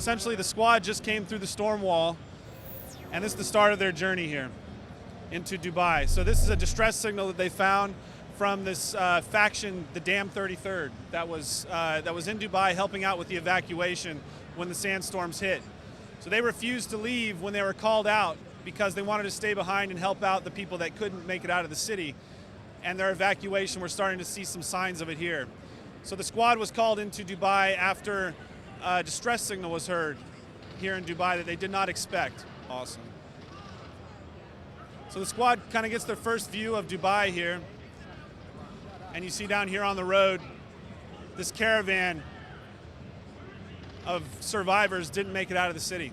essentially the squad just came through the storm wall, and this is the start of their journey here into Dubai. So this is a distress signal that they found from this faction, the Damn 33rd, that was in Dubai helping out with the evacuation when the sandstorms hit. So they refused to leave when they were called out because they wanted to stay behind and help out the people that couldn't make it out of the city. And their evacuation, we're starting to see some signs of it here. So the squad was called into Dubai after a distress signal was heard here in Dubai that they did not expect. Awesome. So the squad kind of gets their first view of Dubai here. And you see down here on the road, this caravan of survivors didn't make it out of the city.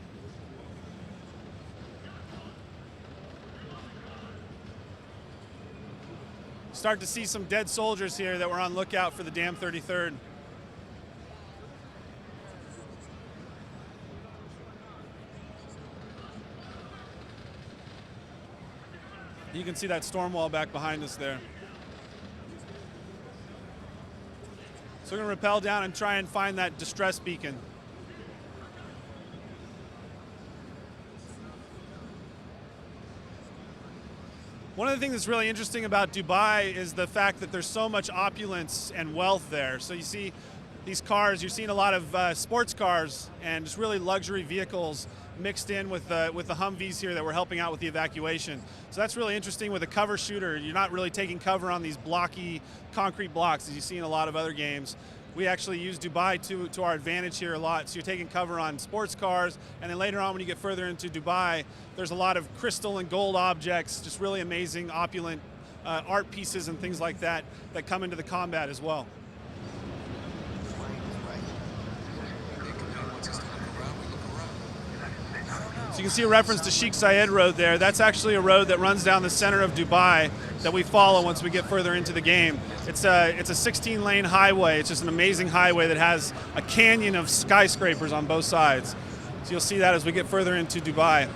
Start to see some dead soldiers here that were on lookout for the Damn 33rd. You can see that storm wall back behind us there. So we're going to rappel down and try and find that distress beacon. One of the things that's really interesting about Dubai is the fact that there's so much opulence and wealth there. So you see these cars, you're seeing a lot of sports cars and just really luxury vehicles mixed in with the Humvees here that were helping out with the evacuation. So that's really interesting with a cover shooter. You're not really taking cover on these blocky concrete blocks as you see in a lot of other games. We actually use Dubai to our advantage here a lot. So you're taking cover on sports cars, and then later on when you get further into Dubai, there's a lot of crystal and gold objects, just really amazing, opulent art pieces and things like that that come into the combat as well. So you can see a reference to Sheikh Zayed Road there. That's actually a road that runs down the center of Dubai that we follow once we get further into the game. It's a 16-lane highway. It's just an amazing highway that has a canyon of skyscrapers on both sides. So you'll see that as we get further into Dubai.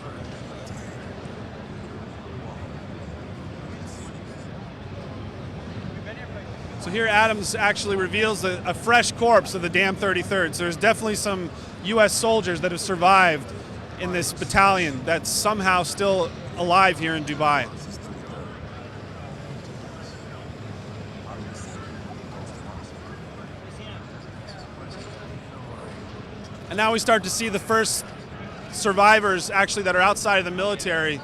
So here Adams actually reveals a fresh corpse of the Damn 33rd. So there's definitely some US soldiers that have survived in this battalion that's somehow still alive here in Dubai. And now we start to see the first survivors actually that are outside of the military.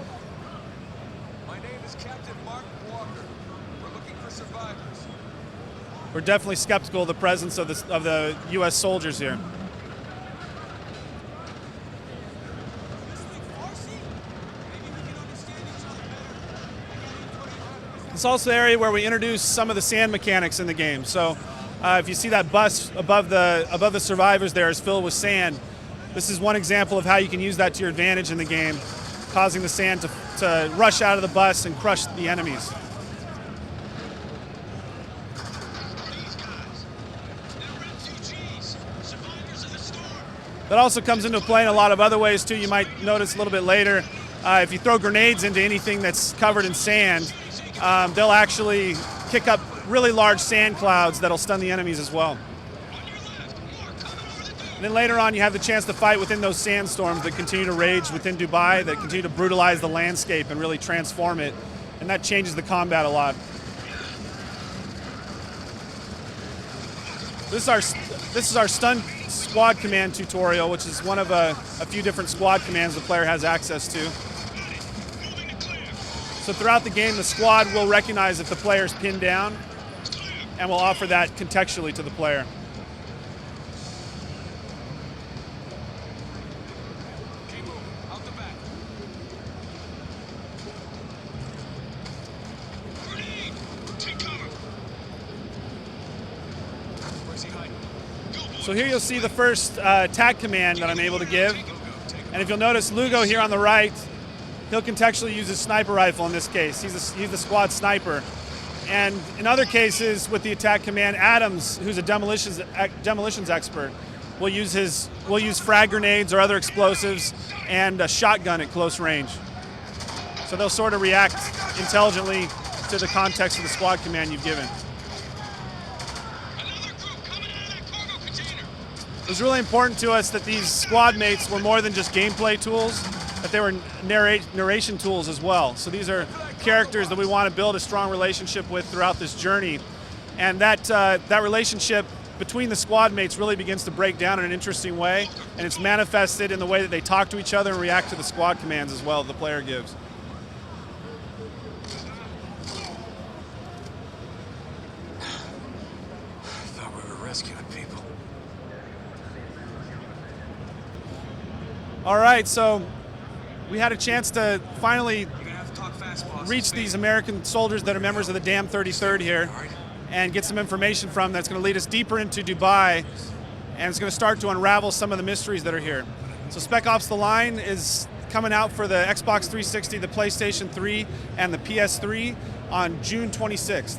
My name is Captain Mark Walker. We're looking for survivors. We're definitely skeptical of the presence of the US soldiers here. It's also the area where we introduce some of the sand mechanics in the game. So if you see that bus above the survivors there is filled with sand, this is one example of how you can use that to your advantage in the game, causing the sand to rush out of the bus and crush the enemies. That also comes into play in a lot of other ways too. You might notice a little bit later, if you throw grenades into anything that's covered in sand, they'll actually kick up really large sand clouds that'll stun the enemies as well. And then later on you have the chance to fight within those sandstorms that continue to rage within Dubai, that continue to brutalize the landscape and really transform it. And that changes the combat a lot. This is our stun squad command tutorial, which is one of a few different squad commands the player has access to. So throughout the game, the squad will recognize if the player is pinned down and will offer that contextually to the player. So here you'll see the first attack command that I'm able to give. And if you'll notice Lugo here on the right, he'll contextually use his sniper rifle in this case. He's the squad sniper. And in other cases with the attack command, Adams, who's a demolitions expert, will use frag grenades or other explosives and a shotgun at close range. So they'll sort of react intelligently to the context of the squad command you've given. It was really important to us that these squad mates were more than just gameplay tools, that they were narration tools as well. So these are characters that we want to build a strong relationship with throughout this journey. And that relationship between the squad mates really begins to break down in an interesting way, and it's manifested in the way that they talk to each other and react to the squad commands as well that the player gives. I thought we were rescuing people. All right, so we had a chance to finally You're gonna have to talk fast, boss. reach these American soldiers that are members of the Damn 33rd here and get some information from them that's going to lead us deeper into Dubai, and it's going to start to unravel some of the mysteries that are here. So Spec Ops: The Line is coming out for the Xbox 360, the PlayStation 3, and the PS3 on June 26th.